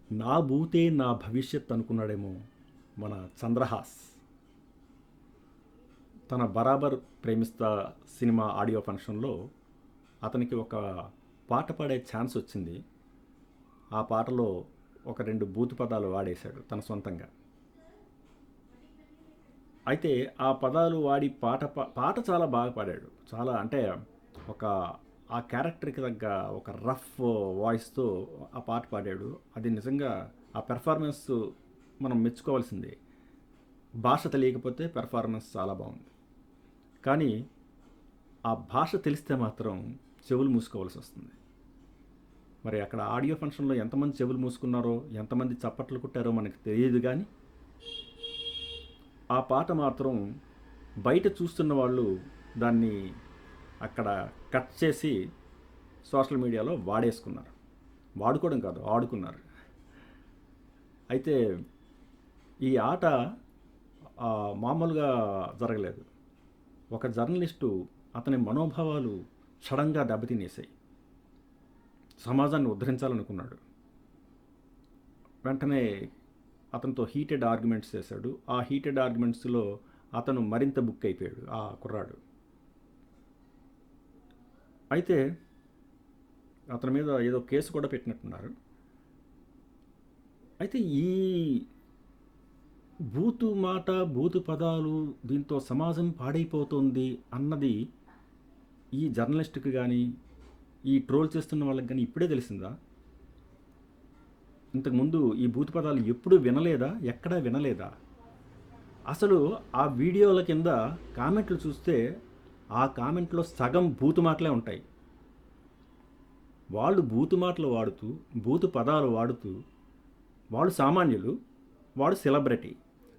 నా భూతే నా భవిష్యత్ అనుకున్నాడేమో మన చంద్రహాస్. తన బరాబర్ ప్రేమిస్తా సినిమా ఆడియో ఫంక్షన్లో అతనికి ఒక పాట పాడే ఛాన్స్ వచ్చింది. ఆ పాటలో ఒక రెండు బూతు పదాలు వాడేశాడు తన సొంతంగా. అయితే ఆ పదాలు వాడి పాట చాలా బాగా పాడాడు. చాలా అంటే ఒక ఆ క్యారెక్టర్కి తగ్గ ఒక రఫ్ వాయిస్తో ఆ పాట పాడాడు. అది నిజంగా ఆ పెర్ఫార్మెన్స్ మనం మెచ్చుకోవాల్సిందే. భాష తెలియకపోతే పెర్ఫార్మెన్స్ చాలా బాగుంది. కానీ ఆ భాష తెలిస్తే మాత్రం చెవులు మూసుకోవాల్సి వస్తుంది. మరి అక్కడ ఆడియో ఫంక్షన్లో ఎంతమంది చెవులు మూసుకున్నారో, ఎంతమంది చప్పట్లు కొట్టారో మనకు తెలియదు. కానీ ఆ పాట మాత్రం బయట చూస్తున్న వాళ్ళు దాన్ని అక్కడ కట్ చేసి సోషల్ మీడియాలో వాడేసుకున్నారు. వాడుకోవడం కాదు, ఆడుకున్నారు. అయితే ఈ ఆట మామూలుగా జరగలేదు. ఒక జర్నలిస్టు అతని మనోభావాలు సడన్గా దెబ్బతినేసాయి. సమాజాన్ని ఉద్ధరించాలనుకున్నాడు. వెంటనే అతనితో హీటెడ్ ఆర్గ్యుమెంట్స్ చేశాడు. ఆ హీటెడ్ ఆర్గ్యుమెంట్స్లో అతను మరింత బుక్ అయిపోయాడు, ఆ కుర్రాడు. అయితే అతని మీద ఏదో కేసు కూడా పెట్టినట్టున్నారు. అయితే ఈ బూతు మాట, బూతు పదాలు, దీంతో సమాజం పాడైపోతుంది అన్నది ఈ జర్నలిస్ట్కి కానీ, ఈ ట్రోల్ చేస్తున్న వాళ్ళకి కానీ ఇప్పుడే తెలిసిందా? ఇంతకుముందు ఈ బూతు పదాలు ఎప్పుడూ వినలేదా? ఎక్కడా వినలేదా? అసలు ఆ వీడియోల కింద కామెంట్లు చూస్తే ఆ కామెంట్లో సగం బూతు మాటలే ఉంటాయి. వాళ్ళు బూతు మాటలు వాడుతూ, బూతు పదాలు వాడుతూ, వాళ్ళు సామాన్యులు, వాడు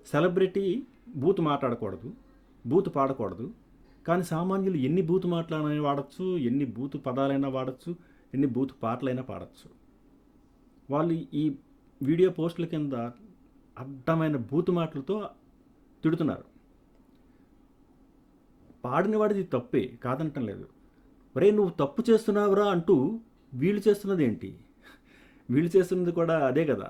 సెలబ్రిటీ బూతు మాట్లాడకూడదు, బూతు పాడకూడదు. కానీ సామాన్యులు ఎన్ని బూతు మాటలైనా వాడచ్చు, ఎన్ని బూతు పదాలైనా వాడచ్చు, ఎన్ని బూతు పాటలైనా పాడచ్చు. వాళ్ళు ఈ వీడియో పోస్టుల కింద అడ్డమైన బూతు మాటలతో తిడుతున్నారు. పాడిన వాడిది తప్పే, కాదంటం లేదు. ఒరే నువ్వు తప్పు చేస్తున్నావురా అంటూ వీళ్ళు చేస్తున్నది ఏంటి? వీళ్ళు చేస్తున్నది కూడా అదే కదా.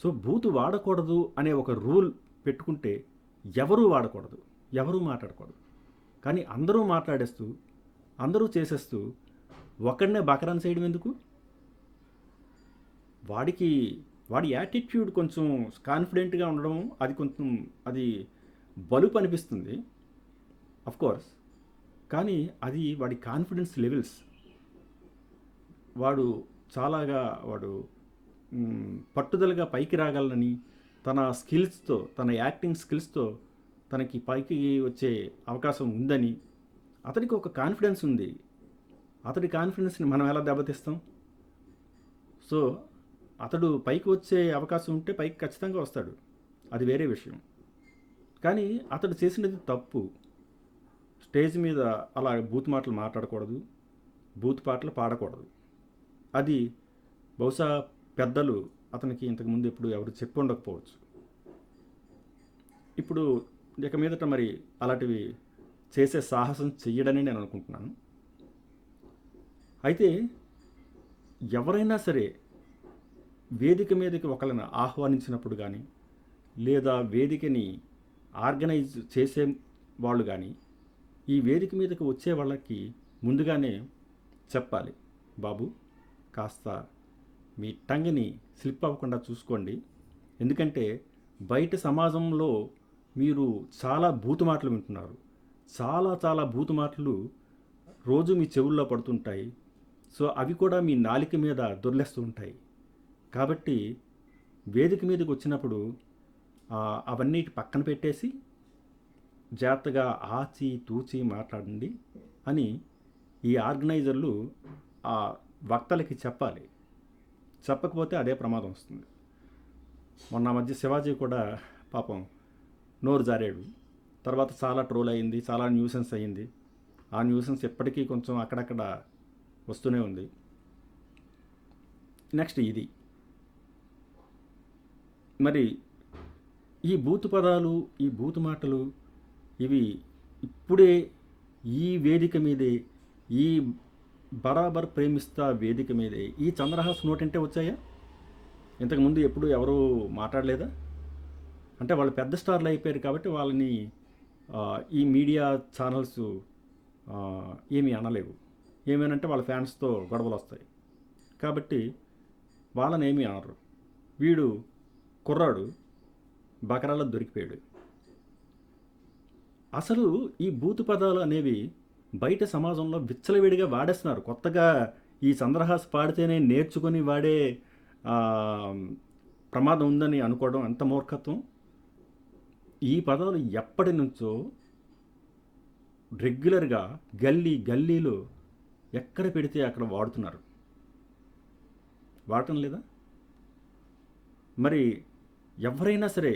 సో బూతు వాడకూడదు అనే ఒక రూల్ పెట్టుకుంటే ఎవరూ వాడకూడదు, ఎవరూ మాట్లాడకూడదు. కానీ అందరూ మాట్లాడేస్తూ, అందరూ చేసేస్తూ ఒకడినే బకరాన్ చేయడం ఎందుకు? వాడి యాటిట్యూడ్ కొంచెం కాన్ఫిడెంట్గా ఉండడం, అది కొంచెం అది బలుపు అనిపిస్తుంది కోర్స్. కానీ అది వాడి కాన్ఫిడెన్స్ లెవెల్స్. వాడు వాడు పట్టుదలగా పైకి రాగలనని, తన స్కిల్స్తో, తన యాక్టింగ్ స్కిల్స్తో తనకి పైకి వచ్చే అవకాశం ఉందని అతనికి ఒక కాన్ఫిడెన్స్ ఉంది. అతడి కాన్ఫిడెన్స్ని మనం ఎలా దెబ్బతీస్తాం? సో అతడు పైకి వచ్చే అవకాశం ఉంటే పైకి ఖచ్చితంగా వస్తాడు, అది వేరే విషయం. కానీ అతడు చేసినది తప్పు. స్టేజ్ మీద అలా బూత్ మాటలు మాట్లాడకూడదు, బూత్ పాటలు పాడకూడదు. అది బహుశా పెద్దలు అతనికి ఇంతకుముందు ఎప్పుడు ఎవరు చెప్పి ఉండకపోవచ్చు. ఇప్పుడు ఇక మీదట మరి అలాంటివి చేసే సాహసం చెయ్యడని నేను అనుకుంటున్నాను. అయితే ఎవరైనా సరే వేదిక మీదకి ఒకళ్ళని ఆహ్వానించినప్పుడు కానీ, లేదా వేదికని ఆర్గనైజ్ చేసే వాళ్ళు కానీ, ఈ వేదిక మీదకి వచ్చే వాళ్ళకి ముందుగానే చెప్పాలి, బాబు కాస్త మీ టంగ్ని స్లిప్ అవ్వకుండా చూసుకోండి. ఎందుకంటే బయట సమాజంలో మీరు చాలా బూతు మాటలు వింటున్నారు. చాలా బూతు మాటలు రోజు మీ చెవుల్లో పడుతుంటాయి. సో అవి కూడా మీ నాలిక మీద దొర్లేస్తూ ఉంటాయి. కాబట్టి వేదిక మీదకి వచ్చినప్పుడు అవన్నీ పక్కన పెట్టేసి జాగ్రత్తగా ఆచి తూచి మాట్లాడండి అని ఈ ఆర్గనైజర్లు ఆ వక్తలకి చెప్పాలి. చెప్పకపోతే అదే ప్రమాదం వస్తుంది. మొన్న మధ్య శివాజీ కూడా పాపం నోరు జారాడు. తర్వాత చాలా ట్రోల్ అయింది, చాలా న్యూసెన్స్ అయ్యింది. ఆ న్యూసెన్స్ ఎప్పటికీ కొంచెం అక్కడక్కడ వస్తూనే ఉంది. నెక్స్ట్ ఇది మరి ఈ బూతు పదాలు, ఈ బూతు మాటలు, ఇవి ఇప్పుడే ఈ వేదిక మీదే, ఈ బరాబర్ ప్రేమిస్తా వేదిక మీదే ఈ చంద్రహాస్ నోటంటే వచ్చాయా? ఇంతకుముందు ఎప్పుడు ఎవరు మాట్లాడలేదా? అంటే వాళ్ళు పెద్ద స్టార్లు అయిపోయారు కాబట్టి వాళ్ళని ఆ, ఈ మీడియా ఛానల్స్ ఆ, ఏమీ అనలేవు. ఏమేనంటే వాళ్ళ ఫ్యాన్స్తో గొడవలు వస్తాయి కాబట్టి వాళ్ళని ఏమీ అనరు. వీడు కుర్రాడు బకరాల్లో దొరికిపోయాడు. అసలు ఈ బూతు పదాలు అనేవి బయట సమాజంలో విచ్చలవిడిగా వాడేస్తున్నారు. కొత్తగా ఈ చంద్రహాస్ పాడితేనే నేర్చుకొని వాడే ఆ, ప్రమాదం ఉందని అనుకోవడం ఎంత మూర్ఖత్వం. ఈ పదాలు ఎప్పటి నుంచో రెగ్యులర్గా గల్లీలో ఎక్కడ పెడితే అక్కడ వాడుతున్నారు. వాడటం లేదా? మరి ఎవరైనా సరే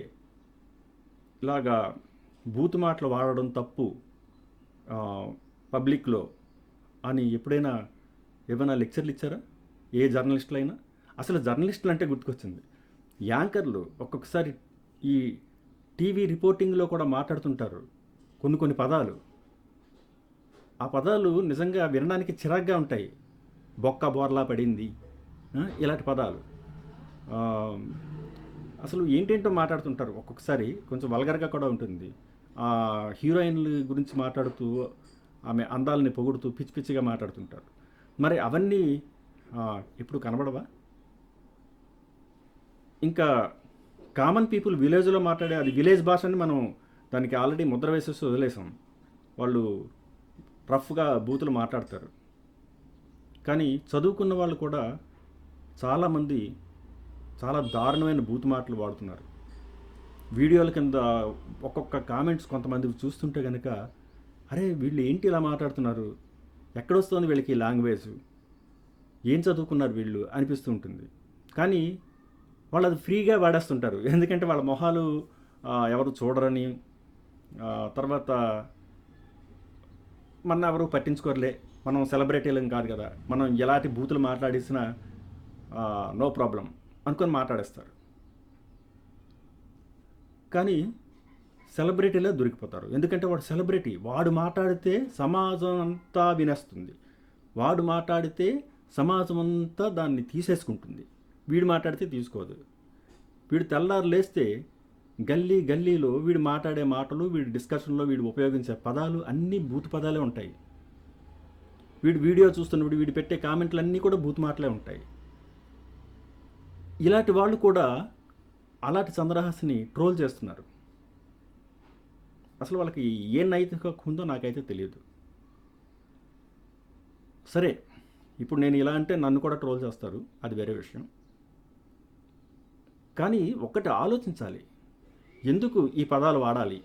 ఇలాగా బూతు మాటలు వాడడం తప్పు ఆ, పబ్లిక్లో అని ఎప్పుడైనా ఏమైనా లెక్చర్లు ఇచ్చారా? ఏ జర్నలిస్టులు అయినా? అసలు జర్నలిస్టులు అంటే గుర్తుకొచ్చింది, యాంకర్లు ఒక్కొక్కసారి ఈ టీవీ రిపోర్టింగ్లో కూడా మాట్లాడుతుంటారు కొన్ని పదాలు. ఆ పదాలు నిజంగా వినడానికి చిరాగ్గా ఉంటాయి. బొక్క బోర్లా పడింది, ఇలాంటి పదాలు. ఆ, అసలు ఏంటేంటో మాట్లాడుతుంటారు. ఒక్కొక్కసారి కొంచెం వల్గర్గా కూడా ఉంటుంది. ఆ హీరోయిన్ల గురించి మాట్లాడుతూ ఆమె అందాలని పొగుడుతూ పిచ్చి పిచ్చిగా మాట్లాడుతుంటారు. మరి అవన్నీ ఇప్పుడు కనబడవా? ఇంకా కామన్ పీపుల్ విలేజ్లో మాట్లాడే అది విలేజ్ భాష అని మనం దానికి ఆల్రెడీ ముద్ర వేసేసి వదిలేసాం. వాళ్ళు రఫ్గా బూతులు మాట్లాడతారు. కానీ చదువుకున్న వాళ్ళు కూడా చాలామంది చాలా దారుణమైన బూతు మాటలు వాడుతున్నారు. వీడియోల కింద ఒక్కొక్క కామెంట్స్ కొంతమంది చూస్తుంటే కనుక, అరే వీళ్ళు ఏంటి ఇలా మాట్లాడుతున్నారు, ఎక్కడొస్తుంది వీళ్ళకి లాంగ్వేజ్, ఏం చదువుకున్నారు వీళ్ళు అనిపిస్తూ ఉంటుంది. కానీ వాళ్ళు అది ఫ్రీగా వాడేస్తుంటారు. ఎందుకంటే వాళ్ళ మొహాలు ఎవరు చూడరని. తర్వాత మన ఎవరు పట్టించుకోరలే, మనం సెలబ్రిటీలం కాదు కదా, మనం ఎలాంటి బూతులు మాట్లాడేసినా నో ప్రాబ్లం అనుకొని మాట్లాడేస్తారు. కానీ సెలబ్రిటీలే దొరికిపోతారు. ఎందుకంటే వాడు సెలబ్రిటీ, వాడు మాట్లాడితే సమాజం అంతా వినేస్తుంది, వాడు మాట్లాడితే సమాజం అంతా దాన్ని తీసేసుకుంటుంది, వీడు మాట్లాడితే తీసుకోదు. వీడు తెల్లారు లేస్తే గల్లీలో వీడు మాట్లాడే మాటలు, వీడి డిస్కషన్లో వీడు ఉపయోగించే పదాలు అన్నీ బూతు పదాలే ఉంటాయి. వీడు వీడియో చూస్తున్నప్పుడు వీడు పెట్టే కామెంట్లు అన్నీ కూడా బూతు మాటలే ఉంటాయి. ఇలాంటి వాళ్ళు కూడా అలాంటి చంద్రహాస్ని ట్రోల్ చేస్తున్నారు. అసలు వాళ్ళకి ఏ నైతిక ఉందో నాకైతే తెలియదు. సరే, ఇప్పుడు నేను ఇలా అంటే నన్ను కూడా ట్రోల్ చేస్తారు, అది వేరే విషయం. కానీ ఒక్కటి ఆలోచించాలి, ఎందుకు ఈ పదాలు వాడాలి?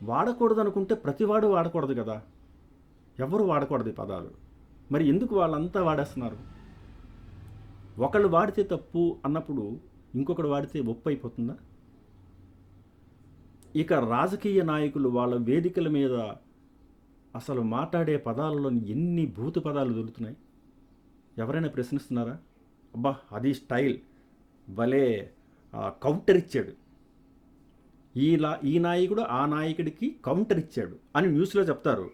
వాడకూడదు అనుకుంటే ప్రతివాడు వాడకూడదు కదా, ఎవరు వాడకూడదు ఈ పదాలు. మరి ఎందుకు వాళ్ళంతా వాడేస్తున్నారు? ఒకళ్ళు వాడితే తప్పు అన్నప్పుడు ఇంకొకడు వాడితే ఒప్పు అయిపోతుందా? ఇక రాజకీయ నాయకులు వాళ్ళ వేదికల మీద అసలు మాట్లాడే పదాలలో ఎన్ని భూత పదాలు దొరుకుతున్నాయి, ఎవరైనా ప్రశ్నిస్తున్నారా? అబ్బా అది స్టైల్, భలే కౌంటర్ ఇచ్చాడు, ఈ నాయకుడు ఆ నాయకుడికి కౌంటర్ ఇచ్చాడు అని న్యూస్లో చెప్తారు.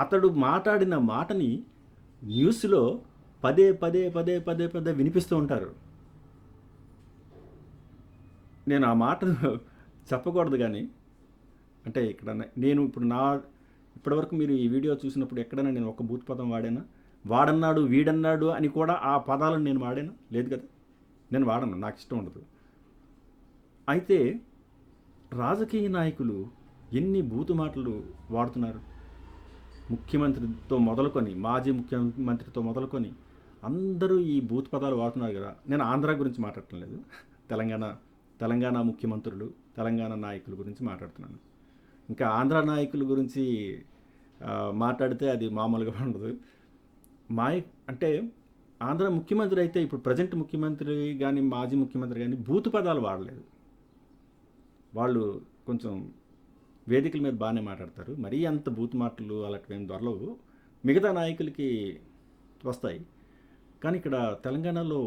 అతడు మాట్లాడిన మాటని న్యూస్లో పదే వినిపిస్తూ ఉంటారు. నేను ఆ మాట చెప్పకూడదు కానీ, అంటే ఇక్కడ నేను ఇప్పుడు ఇప్పటివరకు మీరు ఈ వీడియో చూసినప్పుడు ఎక్కడైనా నేను ఒక బూత్ పదం వాడానా? వాడన్నాడు వీడన్నాడు అని కూడా ఆ పదాలను నేను వాడానా? లేదు కదా, నేను వాడను, నాకు ఇష్టం ఉండదు. అయితే రాజకీయ నాయకులు ఎన్ని బూతు మాటలు వాడుతున్నారు. ముఖ్యమంత్రితో మొదలుకొని, మాజీ ముఖ్యమంత్రితో మొదలుకొని అందరూ ఈ బూత్ పదాలు వాడుతున్నారు కదా. నేను ఆంధ్ర గురించి మాట్లాడటం లేదు, తెలంగాణ ముఖ్యమంత్రులు, తెలంగాణ నాయకుల గురించి మాట్లాడుతున్నాను. ఇంకా ఆంధ్ర నాయకుల గురించి మాట్లాడితే అది మామూలుగా ఉండదు. అంటే ఆంధ్ర ముఖ్యమంత్రి అయితే, ఇప్పుడు ప్రజెంట్ ముఖ్యమంత్రి కానీ మాజీ ముఖ్యమంత్రి కానీ బూతు పదాలు వాడలేదు. వాళ్ళు కొంచెం వేదికల మీద బాగానే మాట్లాడతారు, మరీ అంత బూతు మాటలు అలాంటివేం దొరలవు, మిగతా నాయకులకి వస్తాయి. కానీ ఇక్కడ తెలంగాణలో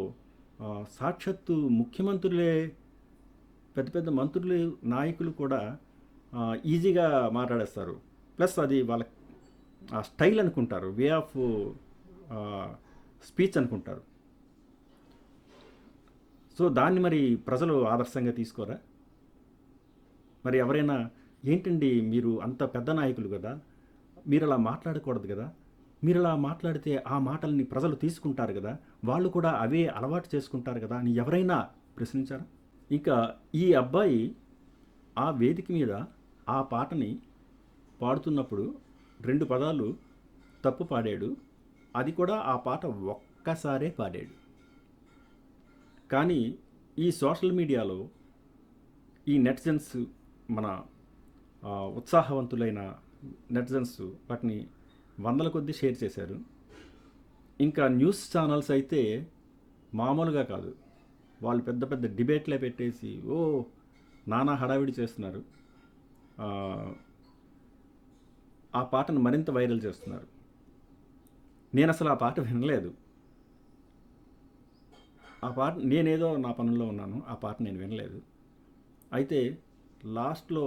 సాక్షాత్తు ముఖ్యమంత్రులే, పెద్ద మంత్రులు, నాయకులు కూడా ఈజీగా మాట్లాడేస్తారు. ప్లస్ అది వాళ్ళ స్టైల్ అనుకుంటారు, వే ఆఫ్ స్పీచ్ అనుకుంటారు. సో దాన్ని మరి ప్రజలు ఆదర్శంగా తీసుకోరా? మరి ఎవరైనా ఏంటండి మీరు అంత పెద్ద నాయకులు కదా, మీరు అలా మాట్లాడకూడదు కదా, మీరు అలా మాట్లాడితే ఆ మాటల్ని ప్రజలు తీసుకుంటారు కదా, వాళ్ళు కూడా అవే అలవాటు చేసుకుంటారు కదా అని ఎవరైనా ప్రశ్నించారా? ఇంకా ఈ అబ్బాయి ఆ వేదిక మీద ఆ పాటని పాడుతున్నప్పుడు 2 పదాలు తప్పు పాడాడు. అది కూడా ఆ పాట ఒక్కసారే పాడాడు. కానీ ఈ సోషల్ మీడియాలో ఈ నెటిజన్స్, మన ఉత్సాహవంతులైన నెటిజన్స్ వాటిని వందల కొద్దీ షేర్ చేశారు. ఇంకా న్యూస్ ఛానల్స్ అయితే మామూలుగా కాదు, వాళ్ళు పెద్ద పెద్ద డిబేట్లే పెట్టేసి నానా హడావిడి చేస్తున్నారు. ఆ, ఆ పాటను మరింత వైరల్ చేస్తున్నారు. నేను అసలు ఆ పాట వినలేదు. ఆ పాట నేనేదో నా పనుల్లో ఉన్నాను, ఆ పాట నేను వినలేదు. అయితే లాస్ట్లో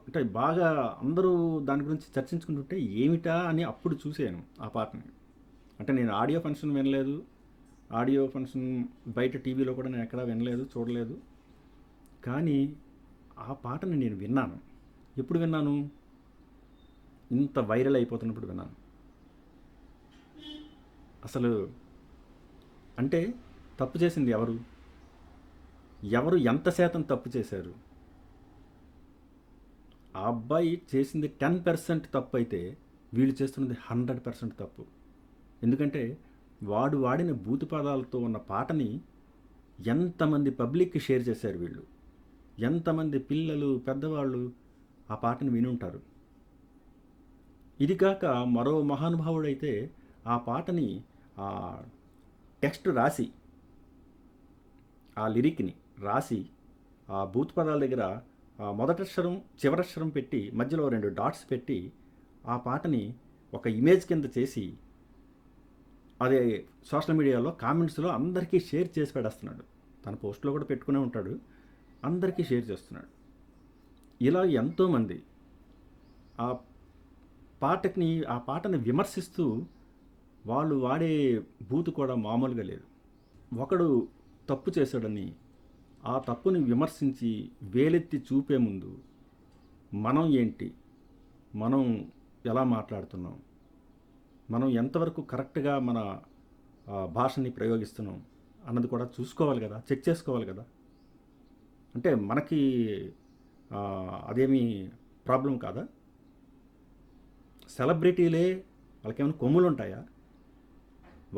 అంటే బాగా అందరూ దాని గురించి చర్చించుకుంటుంటే ఏమిటా అని అప్పుడు చూశాను ఆ పాటని. అంటే నేను ఆడియో ఫంక్షన్ వినలేదు, ఆడియో ఫంక్షన్ బయట టీవీలో కూడా నేను ఎక్కడా వినలేదు, చూడలేదు. కానీ ఆ పాటని నేను విన్నాను. ఎప్పుడు విన్నాను? ఇంత వైరల్ అయిపోతున్నప్పుడు విన్నాను. అసలు అంటే తప్పు చేసింది ఎవరు? ఎవరు ఎంత శాతం తప్పు చేశారు? ఆ అబ్బాయి చేసింది 10% తప్పు అయితే వీళ్ళు చేస్తున్నది 100% తప్పు. ఎందుకంటే వాడు వాడిన బూతు పదాలతో ఉన్న పాటని ఎంతమంది పబ్లిక్కి షేర్ చేశారు వీళ్ళు, ఎంతమంది పిల్లలు పెద్దవాళ్ళు ఆ పాటని వినుంటారు. ఇది కాక మరో మహానుభావుడైతే ఆ పాటని టెక్స్ట్ రాసి, ఆ లిరిక్ని రాసి, ఆ బూత్ పదాల దగ్గర మొదటక్షరం చివరక్షరం పెట్టి మధ్యలో 2 డాట్స్ పెట్టి ఆ పాటని ఒక ఇమేజ్ కింద చేసి అదే సోషల్ మీడియాలో కామెంట్స్లో అందరికీ షేర్ చేసి పెడేస్తున్నాడు. తన పోస్ట్లో కూడా పెట్టుకునే ఉంటాడు, అందరికీ షేర్ చేస్తున్నాడు. ఇలా ఎంతోమంది ఆ పాటని విమర్శిస్తూ వాళ్ళు వాడే బూతు కూడా మామూలుగా లేదు. ఒకడు తప్పు చేశాడని ఆ తప్పుని విమర్శించి వేలెత్తి చూపే ముందు మనం ఏంటి, మనం ఎలా మాట్లాడుతున్నాం, మనం ఎంతవరకు కరెక్ట్గా మన భాషని ప్రయోగిస్తున్నాం అన్నది కూడా చూసుకోవాలి కదా, చెక్ చేసుకోవాలి కదా. అంటే మనకి అదేమీ ప్రాబ్లం కాదా? సెలబ్రిటీలే వాళ్ళకేమైనా కొమ్ములు ఉంటాయా?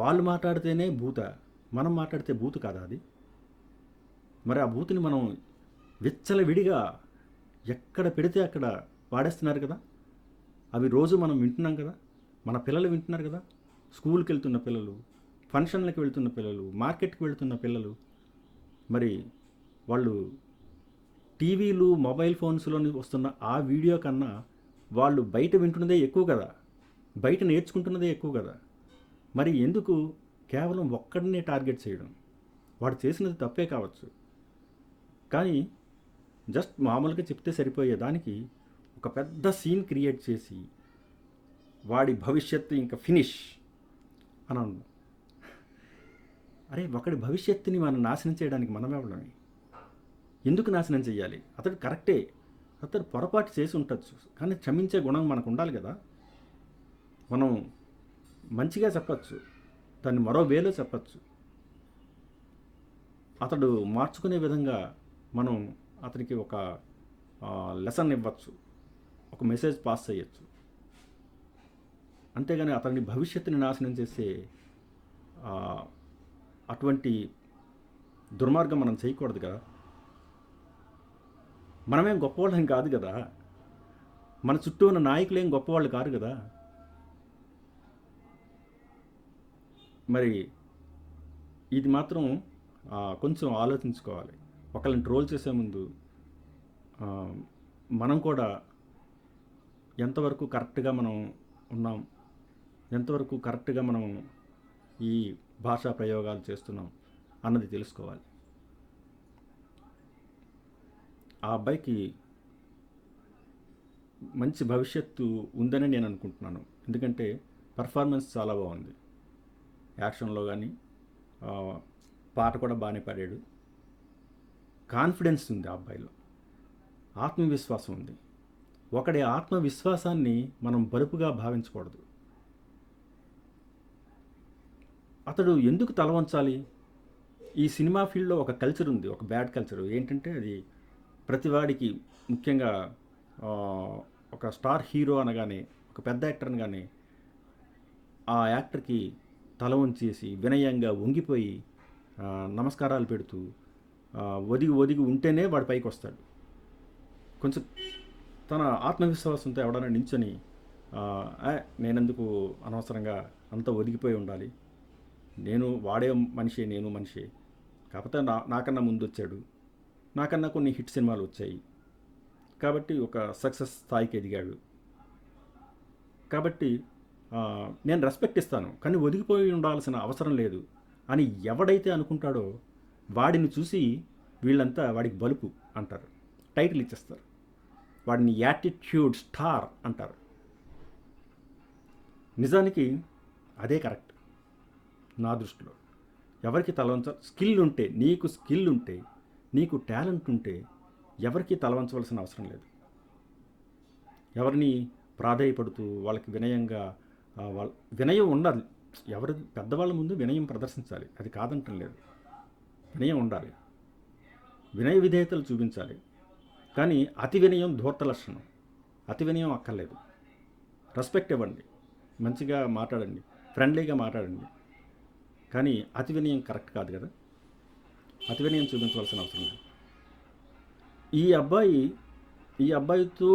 వాళ్ళు మాట్లాడితేనే బూత, మనం మాట్లాడితే బూతు కాదా అది? మరి ఆ బూతుని మనం విచ్చలవిడిగా ఎక్కడ పెడితే అక్కడ వాడేస్తున్నారు కదా. అవి రోజు మనం వింటున్నాం కదా, మన పిల్లలు వింటున్నారు కదా. స్కూల్కి వెళ్తున్న పిల్లలు, ఫంక్షన్లకు వెళ్తున్న పిల్లలు, మార్కెట్కి వెళ్తున్న పిల్లలు, మరి వాళ్ళు టీవీలు మొబైల్ ఫోన్స్లోని వస్తున్న ఆ వీడియో కన్నా వాళ్ళు బయట వింటున్నదే ఎక్కువ కదా, బయట నేర్చుకుంటున్నదే ఎక్కువ కదా. మరి ఎందుకు కేవలం ఒక్కడినే టార్గెట్ చేయడం? వాడు చేసినది తప్పే కావచ్చు, కానీ జస్ట్ మామూలుగా చెప్తే సరిపోయే దానికి ఒక పెద్ద సీన్ క్రియేట్ చేసి వాడి భవిష్యత్తు ఇంకా ఫినిష్ అని అన్నాం. అరే, ఒకడి భవిష్యత్తుని మనం నాశనం చేయడానికి మనం ఎవడమే? ఎందుకు నాశనం చేయాలి? అతడు కరెక్టే, అతడు పొరపాటు చేసి ఉండొచ్చు, కానీ క్షమించే గుణం మనకు ఉండాలి కదా. మనం మంచిగా చెప్పచ్చు, దాన్ని మరో వేలో చెప్పచ్చు. అతడు మార్చుకునే విధంగా మనం అతనికి ఒక లెసన్ ఇవ్వచ్చు, ఒక మెసేజ్ పాస్ చేయొచ్చు. అంతేగాని అతని భవిష్యత్తుని నాశనం చేసే అటువంటి దుర్మార్గం మనం చేయకూడదు కదా. మనమేం గొప్పవాళ్ళం కాదు కదా, మన చుట్టూ ఉన్న నాయకులేం గొప్పవాళ్ళు కాదు కదా. మరి ఇది మాత్రం కొంచెం ఆలోచించుకోవాలి. ఒకళ్ళని ట్రోల్ చేసే ముందు మనం కూడా ఎంతవరకు కరెక్ట్గా మనం ఉన్నాం, ఎంతవరకు కరెక్ట్గా మనం ఈ భాషా ప్రయోగాలు చేస్తున్నాం అన్నది తెలుసుకోవాలి. ఆ అబ్బాయికి మంచి భవిష్యత్తు ఉందని నేను అనుకుంటున్నాను. ఎందుకంటే పర్ఫార్మెన్స్ చాలా బాగుంది, యాక్షన్లో కానీ పాట కూడా బాగానే పాడాడు. కాన్ఫిడెన్స్ ఉంది ఆ అబ్బాయిలో, ఆత్మవిశ్వాసం ఉంది. ఒకడి ఆత్మవిశ్వాసాన్ని మనం బలుపుగా భావించకూడదు. అతడు ఎందుకు తల వంచాలి? ఈ సినిమా ఫీల్డ్లో ఒక కల్చర్ ఉంది, ఒక బ్యాడ్ కల్చర్. ఏంటంటే అది ప్రతివాడికి, ముఖ్యంగా ఆ, ఒక స్టార్ హీరో అనగానే, ఒక పెద్ద యాక్టర్ అనగానే ఆ యాక్టర్కి తల వంచేసి వినయంగా వంగిపోయి ఆ, నమస్కారాలు పెడుతూ ఆ, ఒదిగి ఒదిగి ఉంటేనే వాడు పైకి వస్తాడు. కొంచెం తన ఆత్మవిశ్వాసంతో ఎవడన్నా నించొని ఆ, నేనెందుకు అనవసరంగా అంత ఒదిగిపోయి ఉండాలి, నేను వాడే మనిషి, నేను మనిషి, కాకపోతే నాకన్నా ముందు వచ్చాడు, నాకన్నా కొన్ని హిట్ సినిమాలు వచ్చాయి కాబట్టి ఒక సక్సెస్ స్థాయికి ఎదిగాడు కాబట్టి ఆ, నేను రెస్పెక్ట్ ఇస్తాను, కానీ ఒదిగిపోయి ఉండాల్సిన అవసరం లేదు అని ఎవడైతే అనుకుంటాడో వాడిని చూసి వీళ్ళంతా వాడికి బలుపు అంటారు, టైటిల్ ఇచ్చేస్తారు, వాడిని యాటిట్యూడ్ స్టార్ అంటారు. నిజానికి అదే కరెక్ట్ నా దృష్టిలో. ఎవరికి తలవంచాలి? స్కిల్ ఉంటే, నీకు స్కిల్ ఉంటే, నీకు టాలెంట్ ఉంటే ఎవరికి తలవంచవలసిన అవసరం లేదు. ఎవరిని ప్రాధేయపడుతూ వాళ్ళకి వినయంగా వాళ్ళ వినయం ఉండాలి. ఎవరి పెద్దవాళ్ళ ముందు వినయం ప్రదర్శించాలి, అది కాదంటం లేదు. వినయం ఉండాలి, వినయ విధేయతలు చూపించాలి. కానీ అతి వినయం ధూర్త లక్షణం. అతి వినయం అక్కర్లేదు. రెస్పెక్ట్ ఇవ్వండి, మంచిగా మాట్లాడండి, ఫ్రెండ్లీగా మాట్లాడండి, కానీ అతి వినయం కరెక్ట్ కాదు కదా. అతి వినయం చూపించవలసిన అవసరం లేదు. ఈ అబ్బాయి ఈ అబ్బాయితో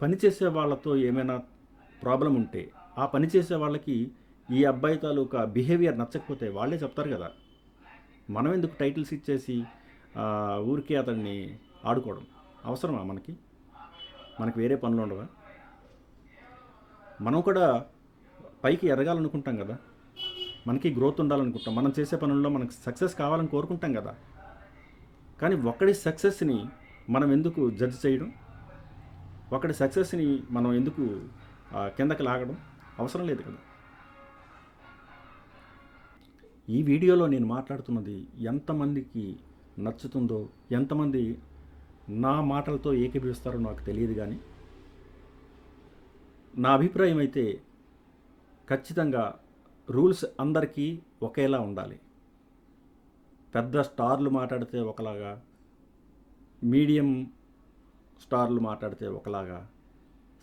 పనిచేసే వాళ్ళతో ఏమైనా ప్రాబ్లం ఉంటే, ఆ పనిచేసే వాళ్ళకి ఈ అబ్బాయి తాలూకా బిహేవియర్ నచ్చకపోతే వాళ్ళే చెప్తారు కదా. మనం ఎందుకు టైటిల్స్ ఇచ్చేసి ఊరికే అతన్ని ఆడుకోవడం అవసరమా? మనకి వేరే పనులు ఉండవా? మనం కూడా పైకి ఎదగాలనుకుంటాం కదా, మనకి గ్రోత్ ఉండాలనుకుంటాం, మనం చేసే పనుల్లో మనకు సక్సెస్ కావాలని కోరుకుంటాం కదా. కానీ ఒక్కడి సక్సెస్ని మనం ఎందుకు జడ్జ్ చేయడం? ఒకటి సక్సెస్ని మనం ఎందుకు కిందకి లాగడం? అవసరం లేదు కదా. ఈ వీడియోలో నేను మాట్లాడుతున్నది ఎంతమందికి నచ్చుతుందో, ఎంతమంది నా మాటలతో ఏకీభవిస్తారో నాకు తెలియదు, కానీ నా అభిప్రాయం అయితే ఖచ్చితంగా రూల్స్ అందరికీ ఒకేలా ఉండాలి. పెద్ద స్టార్లు మాట్లాడితే ఒకలాగా, మీడియం స్టార్లు మాట్లాడితే ఒకలాగా,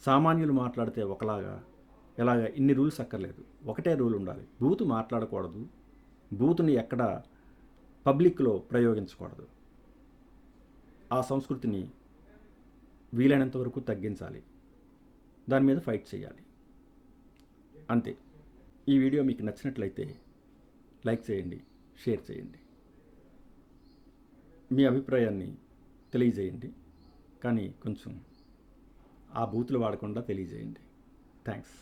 సామాన్యులు మాట్లాడితే ఒకలాగా, ఇలాగ ఇన్ని రూల్స్ అక్కర్లేదు. ఒకటే రూల్ ఉండాలి, బూతు మాట్లాడకూడదు, బూతుని ఎక్కడ పబ్లిక్లో ప్రయోగించకూడదు. ఆ సంస్కృతిని వీలైనంత వరకు తగ్గించాలి, దాని మీద ఫైట్ చేయాలి, అంతే. ఈ వీడియో మీకు నచ్చినట్లయితే లైక్ చేయండి, షేర్ చేయండి, మీ అభిప్రాయాన్ని తెలియజేయండి, కానీ కొంచెం ఆ బూతులు వాడకుండా తెలియజేయండి. థ్యాంక్స్.